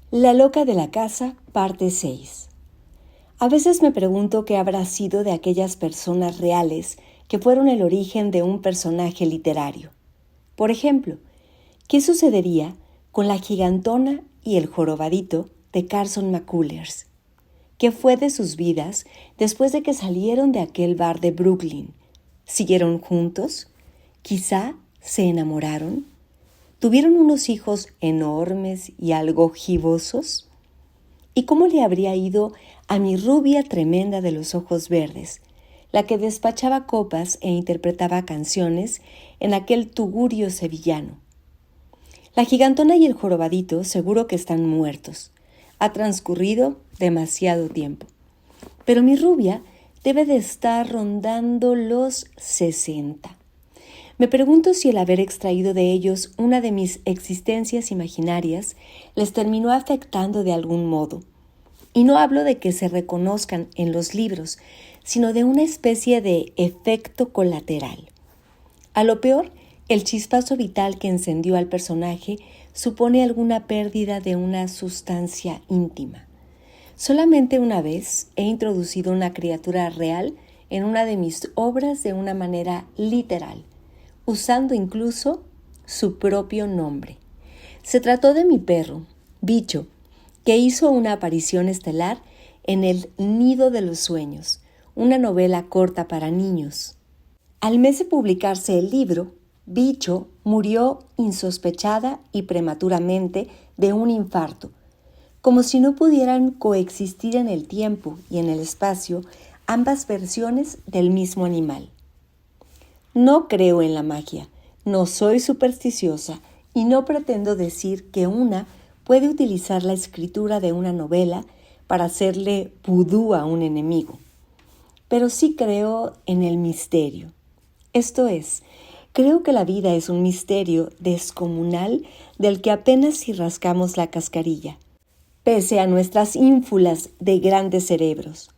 La loca de la casa, parte 6. A veces me pregunto qué habrá sido de aquellas personas reales que fueron el origen de un personaje literario. Por ejemplo, ¿qué sucedería con la gigantona y el jorobadito de Carson McCullers? ¿Qué fue de sus vidas después de que salieron de aquel bar de Brooklyn? ¿Siguieron juntos? ¿Quizá se enamoraron? ¿Tuvieron unos hijos enormes y algo gibosos? ¿Y cómo le habría ido a mi rubia tremenda de los ojos verdes, la que despachaba copas e interpretaba canciones en aquel tugurio sevillano? La gigantona y el jorobadito seguro que están muertos. Ha transcurrido demasiado tiempo. Pero mi rubia debe de estar rondando los 60. Me pregunto si el haber extraído de ellos una de mis existencias imaginarias les terminó afectando de algún modo. Y no hablo de que se reconozcan en los libros, sino de una especie de efecto colateral. A lo peor, el chispazo vital que encendió al personaje supone alguna pérdida de una sustancia íntima. Solamente una vez he introducido una criatura real en una de mis obras de una manera literal, usando incluso su propio nombre. Se trató de mi perro, Bicho, que hizo una aparición estelar en El Nido de los Sueños, una novela corta para niños. Al mes de publicarse el libro, Bicho murió insospechada y prematuramente de un infarto, como si no pudieran coexistir en el tiempo y en el espacio ambas versiones del mismo animal. No creo en la magia, no soy supersticiosa y no pretendo decir que una puede utilizar la escritura de una novela para hacerle vudú a un enemigo. Pero sí creo en el misterio. Esto es, creo que la vida es un misterio descomunal del que apenas si rascamos la cascarilla, pese a nuestras ínfulas de grandes cerebros.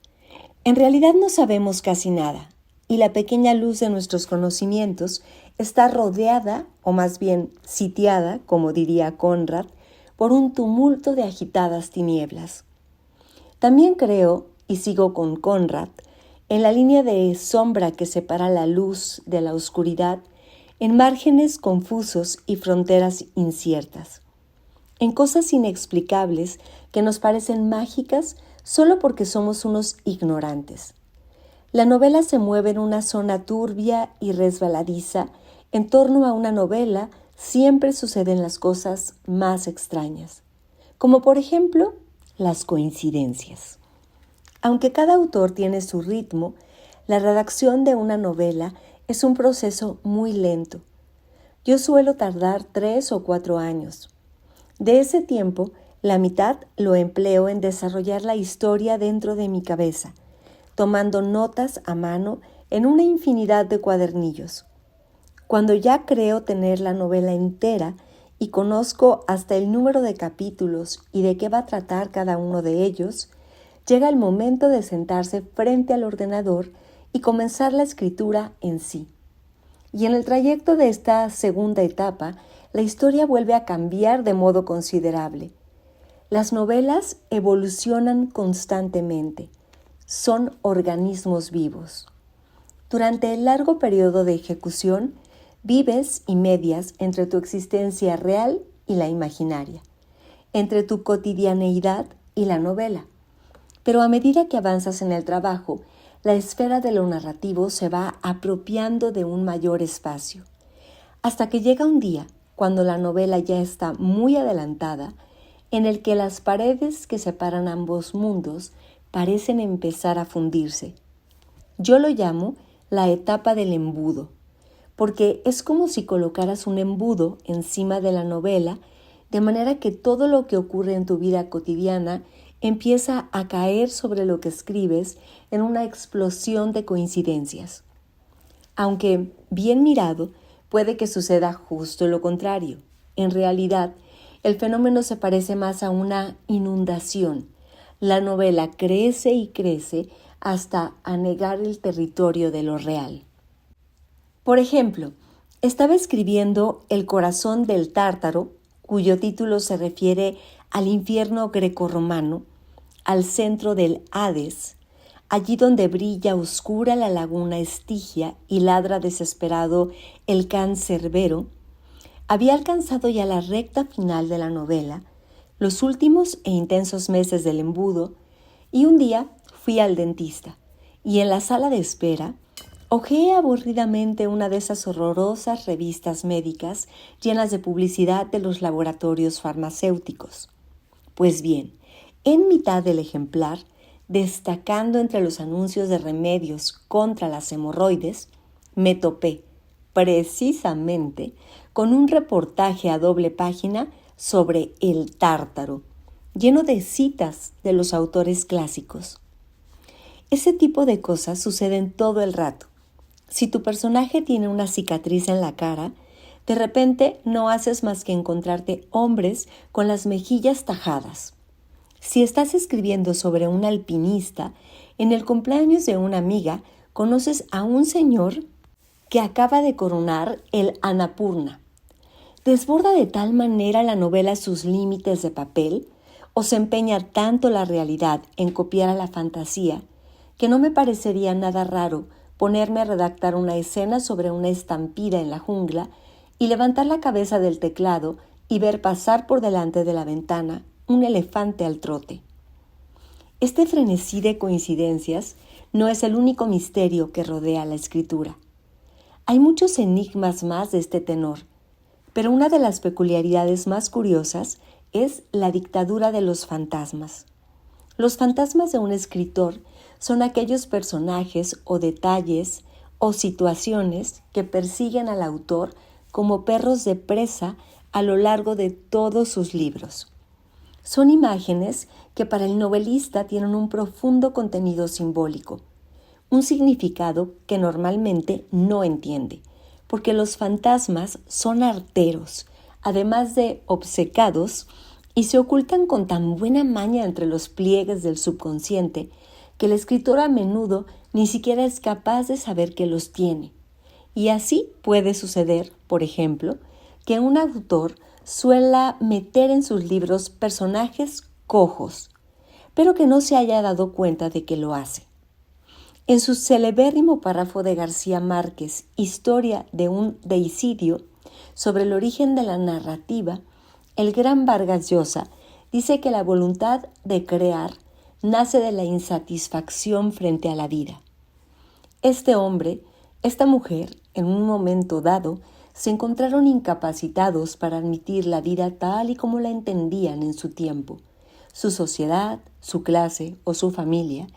En realidad no sabemos casi nada, y la pequeña luz de nuestros conocimientos está rodeada, o más bien sitiada, como diría Conrad, por un tumulto de agitadas tinieblas. También creo, y sigo con Conrad, en la línea de sombra que separa la luz de la oscuridad, en márgenes confusos y fronteras inciertas, en cosas inexplicables que nos parecen mágicas solo porque somos unos ignorantes. La novela se mueve en una zona turbia y resbaladiza. En torno a una novela siempre suceden las cosas más extrañas, como por ejemplo las coincidencias. Aunque cada autor tiene su ritmo, la redacción de una novela es un proceso muy lento. Yo suelo tardar 3 o 4 años. De ese tiempo, la mitad lo empleo en desarrollar la historia dentro de mi cabeza, tomando notas a mano en una infinidad de cuadernillos. Cuando ya creo tener la novela entera y conozco hasta el número de capítulos y de qué va a tratar cada uno de ellos, llega el momento de sentarse frente al ordenador y comenzar la escritura en sí. Y en el trayecto de esta segunda etapa, la historia vuelve a cambiar de modo considerable. Las novelas evolucionan constantemente. Son organismos vivos. Durante el largo periodo de ejecución, vives y medias entre tu existencia real y la imaginaria, entre tu cotidianeidad y la novela. Pero a medida que avanzas en el trabajo, la esfera de lo narrativo se va apropiando de un mayor espacio, hasta que llega un día, cuando la novela ya está muy adelantada, en el que las paredes que separan ambos mundos parecen empezar a fundirse. Yo lo llamo la etapa del embudo, porque es como si colocaras un embudo encima de la novela, de manera que todo lo que ocurre en tu vida cotidiana empieza a caer sobre lo que escribes en una explosión de coincidencias. Aunque, bien mirado, puede que suceda justo lo contrario. En realidad, el fenómeno se parece más a una inundación. La novela crece y crece hasta anegar el territorio de lo real. Por ejemplo, estaba escribiendo El corazón del tártaro, cuyo título se refiere al infierno grecorromano, al centro del Hades, allí donde brilla oscura la laguna Estigia y ladra desesperado el can Cerbero, había alcanzado ya la recta final de la novela, los últimos e intensos meses del embudo, y un día fui al dentista, y en la sala de espera hojeé aburridamente una de esas horrorosas revistas médicas llenas de publicidad de los laboratorios farmacéuticos. Pues bien, en mitad del ejemplar, destacando entre los anuncios de remedios contra las hemorroides, me topé, precisamente, con un reportaje a doble página sobre el tártaro, lleno de citas de los autores clásicos. Ese tipo de cosas suceden todo el rato. Si tu personaje tiene una cicatriz en la cara, de repente no haces más que encontrarte hombres con las mejillas tajadas. Si estás escribiendo sobre un alpinista, en el cumpleaños de una amiga conoces a un señor que acaba de coronar el Annapurna. ¿Desborda de tal manera la novela sus límites de papel o se empeña tanto la realidad en copiar a la fantasía que no me parecería nada raro ponerme a redactar una escena sobre una estampida en la jungla y levantar la cabeza del teclado y ver pasar por delante de la ventana un elefante al trote? Este frenesí de coincidencias no es el único misterio que rodea la escritura. Hay muchos enigmas más de este tenor, pero una de las peculiaridades más curiosas es la dictadura de los fantasmas. Los fantasmas de un escritor son aquellos personajes o detalles o situaciones que persiguen al autor como perros de presa a lo largo de todos sus libros. Son imágenes que para el novelista tienen un profundo contenido simbólico, un significado que normalmente no entiende, porque los fantasmas son arteros, además de obcecados, y se ocultan con tan buena maña entre los pliegues del subconsciente que el escritor a menudo ni siquiera es capaz de saber que los tiene. Y así puede suceder, por ejemplo, que un autor suela meter en sus libros personajes cojos, pero que no se haya dado cuenta de que lo hace. En su celebérrimo párrafo de García Márquez, Historia de un deicidio, sobre el origen de la narrativa, el gran Vargas Llosa dice que la voluntad de crear nace de la insatisfacción frente a la vida. Este hombre, esta mujer, en un momento dado, se encontraron incapacitados para admitir la vida tal y como la entendían en su tiempo, su sociedad, su clase o su familia,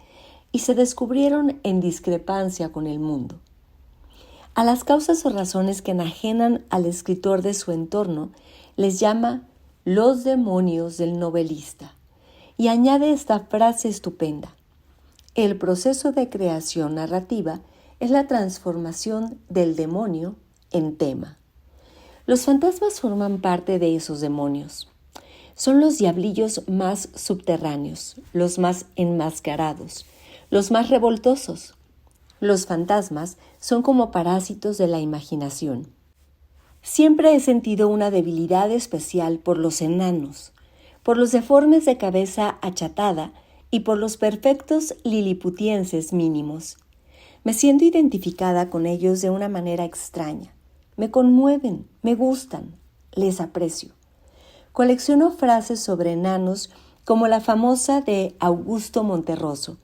y se descubrieron en discrepancia con el mundo. A las causas o razones que enajenan al escritor de su entorno les llama los demonios del novelista, y añade esta frase estupenda: el proceso de creación narrativa es la transformación del demonio en tema. Los fantasmas forman parte de esos demonios. Son los diablillos más subterráneos, los más enmascarados, los más revoltosos. Los fantasmas son como parásitos de la imaginación. Siempre he sentido una debilidad especial por los enanos, por los deformes de cabeza achatada y por los perfectos liliputienses mínimos. Me siento identificada con ellos de una manera extraña. Me conmueven, me gustan, les aprecio. Colecciono frases sobre enanos como la famosa de Augusto Monterroso.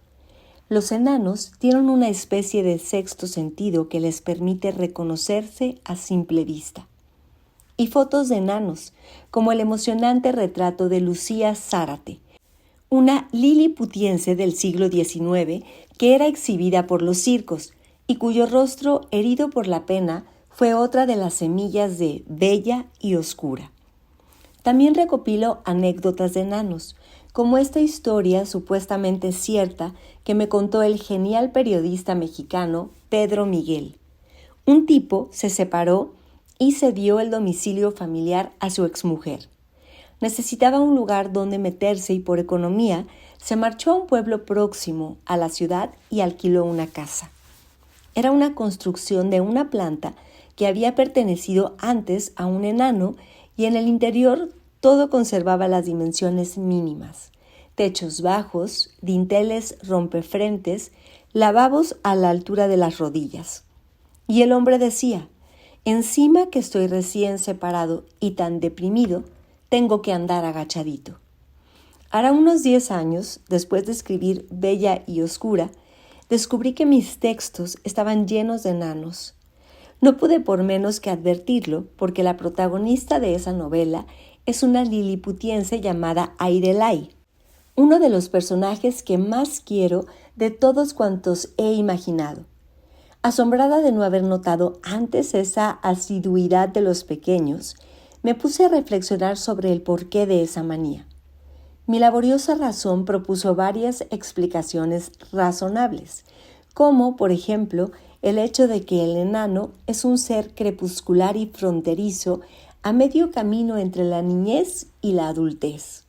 Los enanos tienen una especie de sexto sentido que les permite reconocerse a simple vista. Y fotos de enanos, como el emocionante retrato de Lucía Zárate, una liliputiense del siglo XIX que era exhibida por los circos y cuyo rostro, herido por la pena, fue otra de las semillas de Bella y Oscura. También recopilo anécdotas de enanos, como esta historia supuestamente cierta que me contó el genial periodista mexicano Pedro Miguel. Un tipo se separó y cedió el domicilio familiar a su exmujer. Necesitaba un lugar donde meterse y por economía se marchó a un pueblo próximo a la ciudad y alquiló una casa. Era una construcción de una planta que había pertenecido antes a un enano y en el interior todo conservaba las dimensiones mínimas: techos bajos, dinteles rompefrentes, lavabos a la altura de las rodillas. Y el hombre decía: encima que estoy recién separado y tan deprimido, tengo que andar agachadito. Hará unos 10 años, después de escribir Bella y Oscura, descubrí que mis textos estaban llenos de enanos. No pude por menos que advertirlo, porque la protagonista de esa novela es una liliputiense llamada Airelai, uno de los personajes que más quiero de todos cuantos he imaginado. Asombrada de no haber notado antes esa asiduidad de los pequeños, me puse a reflexionar sobre el porqué de esa manía. Mi laboriosa razón propuso varias explicaciones razonables, como, por ejemplo, el hecho de que el enano es un ser crepuscular y fronterizo a medio camino entre la niñez y la adultez.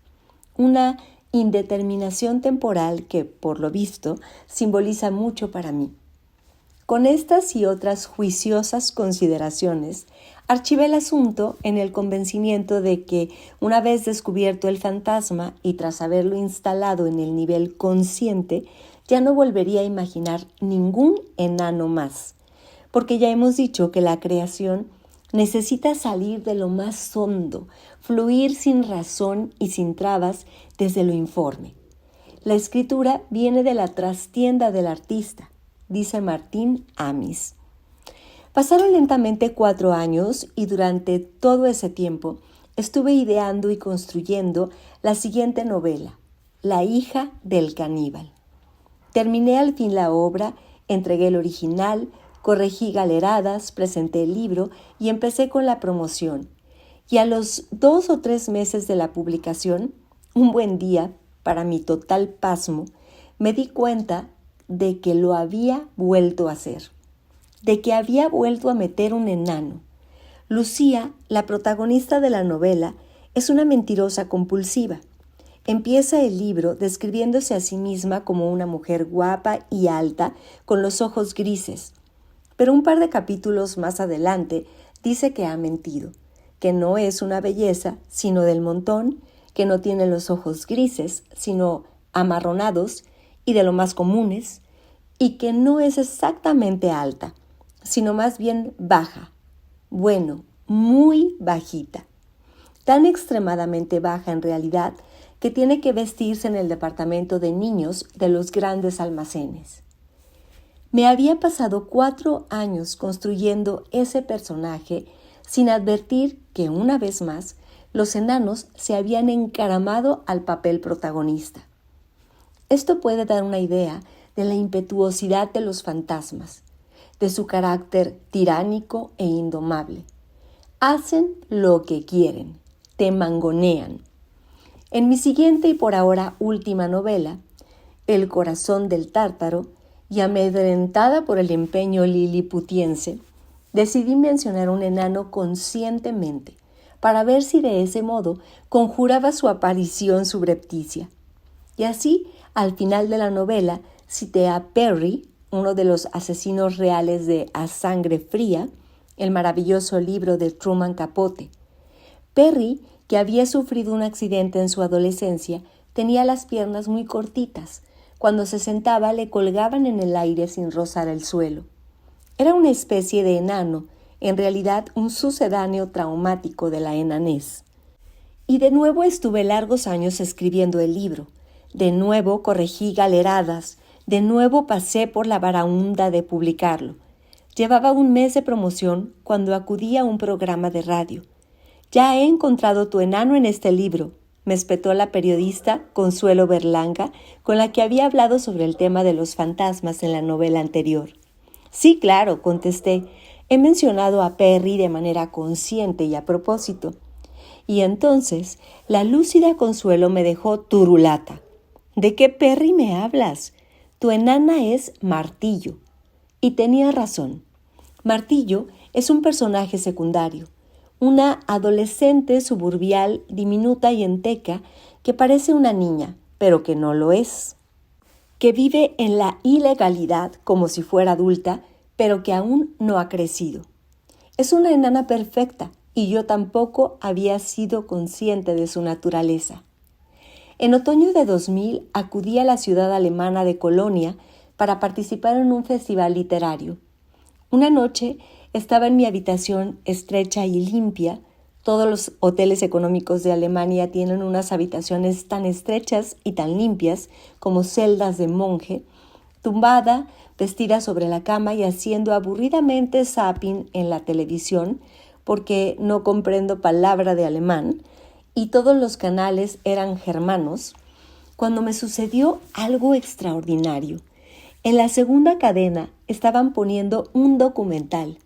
Una indeterminación temporal que, por lo visto, simboliza mucho para mí. Con estas y otras juiciosas consideraciones, archivé el asunto en el convencimiento de que, una vez descubierto el fantasma y tras haberlo instalado en el nivel consciente, ya no volvería a imaginar ningún enano más, porque ya hemos dicho que la creación necesita salir de lo más hondo, fluir sin razón y sin trabas desde lo informe. La escritura viene de la trastienda del artista, dice Martín Amis. Pasaron lentamente 4 años y durante todo ese tiempo estuve ideando y construyendo la siguiente novela, La hija del caníbal. Terminé al fin la obra, entregué el original, corregí galeradas, presenté el libro y empecé con la promoción. Y a los 2 o 3 meses de la publicación, un buen día, para mi total pasmo, me di cuenta de que lo había vuelto a hacer, de que había vuelto a meter un enano. Lucía, la protagonista de la novela, es una mentirosa compulsiva. Empieza el libro describiéndose a sí misma como una mujer guapa y alta, con los ojos grises. Pero un par de capítulos más adelante dice que ha mentido, que no es una belleza, sino del montón, que no tiene los ojos grises, sino amarronados y de lo más comunes, y que no es exactamente alta, sino más bien baja, bueno, muy bajita, tan extremadamente baja en realidad que tiene que vestirse en el departamento de niños de los grandes almacenes. Me había pasado 4 años construyendo ese personaje sin advertir que, una vez más, los enanos se habían encaramado al papel protagonista. Esto puede dar una idea de la impetuosidad de los fantasmas, de su carácter tiránico e indomable. Hacen lo que quieren, te mangonean. En mi siguiente y por ahora última novela, El corazón del tártaro, y amedrentada por el empeño liliputiense, decidí mencionar un enano conscientemente para ver si de ese modo conjuraba su aparición subrepticia. Y así, al final de la novela, cité a Perry, uno de los asesinos reales de A Sangre Fría, el maravilloso libro de Truman Capote. Perry, que había sufrido un accidente en su adolescencia, tenía las piernas muy cortitas. Cuando se sentaba le colgaban en el aire sin rozar el suelo. Era una especie de enano, en realidad un sucedáneo traumático de la enanez. Y de nuevo estuve largos años escribiendo el libro. De nuevo corregí galeradas. De nuevo pasé por la baraúnda de publicarlo. Llevaba un mes de promoción cuando acudí a un programa de radio. «Ya he encontrado tu enano en este libro», me espetó la periodista Consuelo Berlanga, con la que había hablado sobre el tema de los fantasmas en la novela anterior. «Sí, claro», contesté. «He mencionado a Perry de manera consciente y a propósito». Y entonces la lúcida Consuelo me dejó turulata. «¿De qué Perry me hablas? Tu enana es Martillo». Y tenía razón. Martillo es un personaje secundario, una adolescente suburbial diminuta y enteca que parece una niña, pero que no lo es, que vive en la ilegalidad como si fuera adulta, pero que aún no ha crecido. Es una enana perfecta, y yo tampoco había sido consciente de su naturaleza. En otoño de 2000 acudí a la ciudad alemana de Colonia para participar en un festival literario. Una noche estaba en mi habitación estrecha y limpia. Todos los hoteles económicos de Alemania tienen unas habitaciones tan estrechas y tan limpias como celdas de monje, tumbada, vestida sobre la cama y haciendo aburridamente zapping en la televisión, porque no comprendo palabra de alemán, y todos los canales eran germanos, cuando me sucedió algo extraordinario. En la segunda cadena estaban poniendo un documental.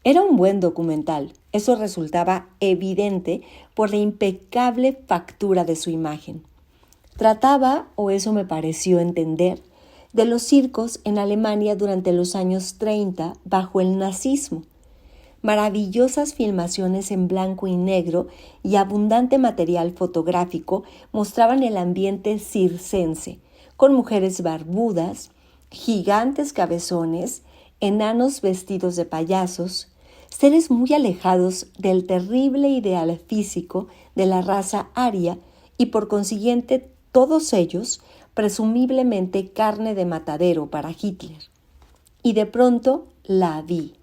Era un buen documental, eso resultaba evidente por la impecable factura de su imagen. Trataba, o eso me pareció entender, de los circos en Alemania durante los años 30 bajo el nazismo. Maravillosas filmaciones en blanco y negro y abundante material fotográfico mostraban el ambiente circense, con mujeres barbudas, gigantes cabezones, enanos vestidos de payasos, seres muy alejados del terrible ideal físico de la raza aria y por consiguiente todos ellos presumiblemente carne de matadero para Hitler. Y de pronto la vi.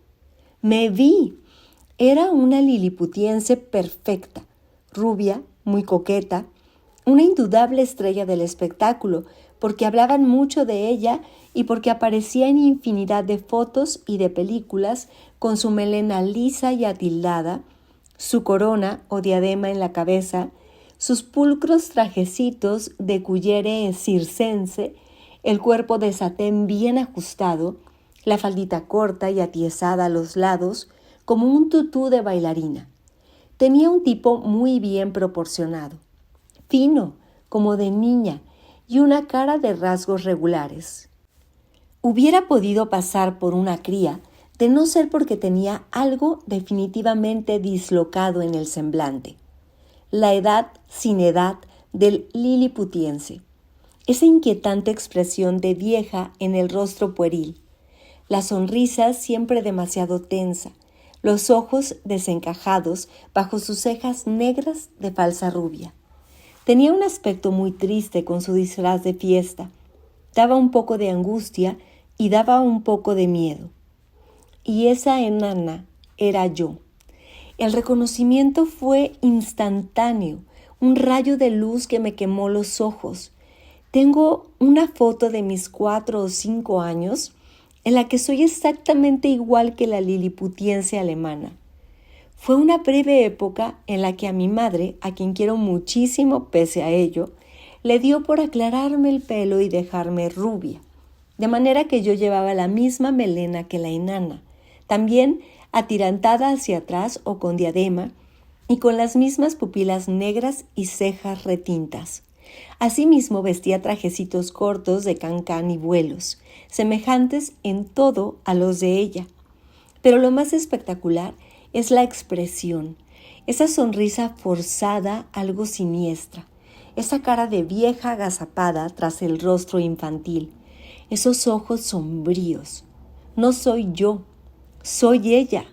Me vi. Era una liliputiense perfecta, rubia, muy coqueta, una indudable estrella del espectáculo, porque hablaban mucho de ella y porque aparecía en infinidad de fotos y de películas con su melena lisa y atildada, su corona o diadema en la cabeza, sus pulcros trajecitos de cuyere circense, el cuerpo de satén bien ajustado, la faldita corta y atiezada a los lados, como un tutú de bailarina. Tenía un tipo muy bien proporcionado, fino, como de niña, y una cara de rasgos regulares. Hubiera podido pasar por una cría, de no ser porque tenía algo definitivamente dislocado en el semblante. La edad sin edad del liliputiense, esa inquietante expresión de vieja en el rostro pueril, la sonrisa siempre demasiado tensa, los ojos desencajados bajo sus cejas negras de falsa rubia. Tenía un aspecto muy triste con su disfraz de fiesta, daba un poco de angustia y daba un poco de miedo. Y esa enana era yo. El reconocimiento fue instantáneo, un rayo de luz que me quemó los ojos. Tengo una foto de mis 4 o 5 años en la que soy exactamente igual que la liliputiense alemana. Fue una breve época en la que a mi madre, a quien quiero muchísimo pese a ello, le dio por aclararme el pelo y dejarme rubia, de manera que yo llevaba la misma melena que la enana, también atirantada hacia atrás o con diadema, y con las mismas pupilas negras y cejas retintas. Asimismo vestía trajecitos cortos de cancán y vuelos, semejantes en todo a los de ella. Pero lo más espectacular es la expresión, esa sonrisa forzada, algo siniestra, esa cara de vieja agazapada tras el rostro infantil, esos ojos sombríos. No soy yo, soy ella.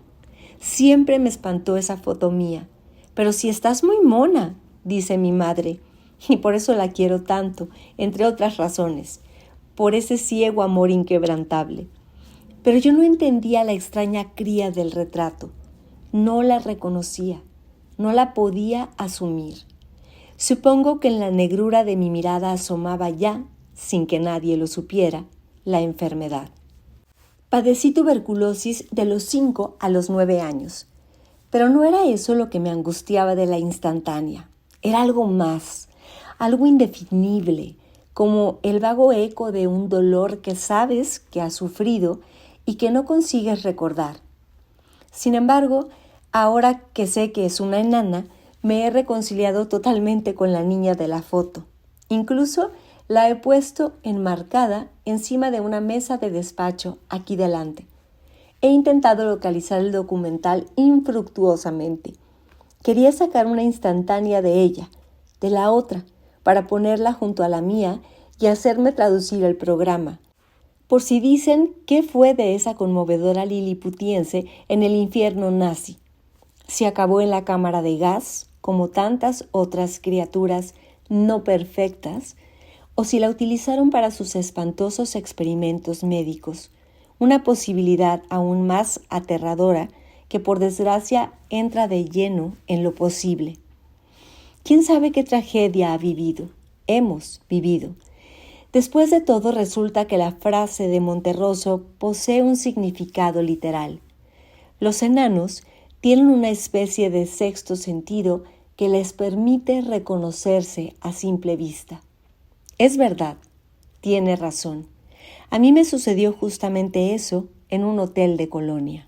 Siempre me espantó esa foto mía. Pero si estás muy mona, dice mi madre, y por eso la quiero tanto, entre otras razones, por ese ciego amor inquebrantable. Pero yo no entendía la extraña cría del retrato. No la reconocía, no la podía asumir. Supongo que en la negrura de mi mirada asomaba ya, sin que nadie lo supiera, la enfermedad. Padecí tuberculosis de los 5 a los 9 años, pero no era eso lo que me angustiaba de la instantánea. Era algo más, algo indefinible, como el vago eco de un dolor que sabes que has sufrido y que no consigues recordar. Sin embargo, ahora que sé que es una enana, me he reconciliado totalmente con la niña de la foto. Incluso la he puesto enmarcada encima de una mesa de despacho aquí delante. He intentado localizar el documental infructuosamente. Quería sacar una instantánea de ella, de la otra, para ponerla junto a la mía y hacerme traducir el programa, por si dicen qué fue de esa conmovedora liliputiense en el infierno nazi. Si acabó en la cámara de gas, como tantas otras criaturas no perfectas, o si la utilizaron para sus espantosos experimentos médicos, una posibilidad aún más aterradora que por desgracia entra de lleno en lo posible. ¿Quién sabe qué tragedia ha vivido? Hemos vivido. Después de todo, resulta que la frase de Monterroso posee un significado literal. Los enanos tienen una especie de sexto sentido que les permite reconocerse a simple vista. Es verdad, tiene razón. A mí me sucedió justamente eso en un hotel de Colonia.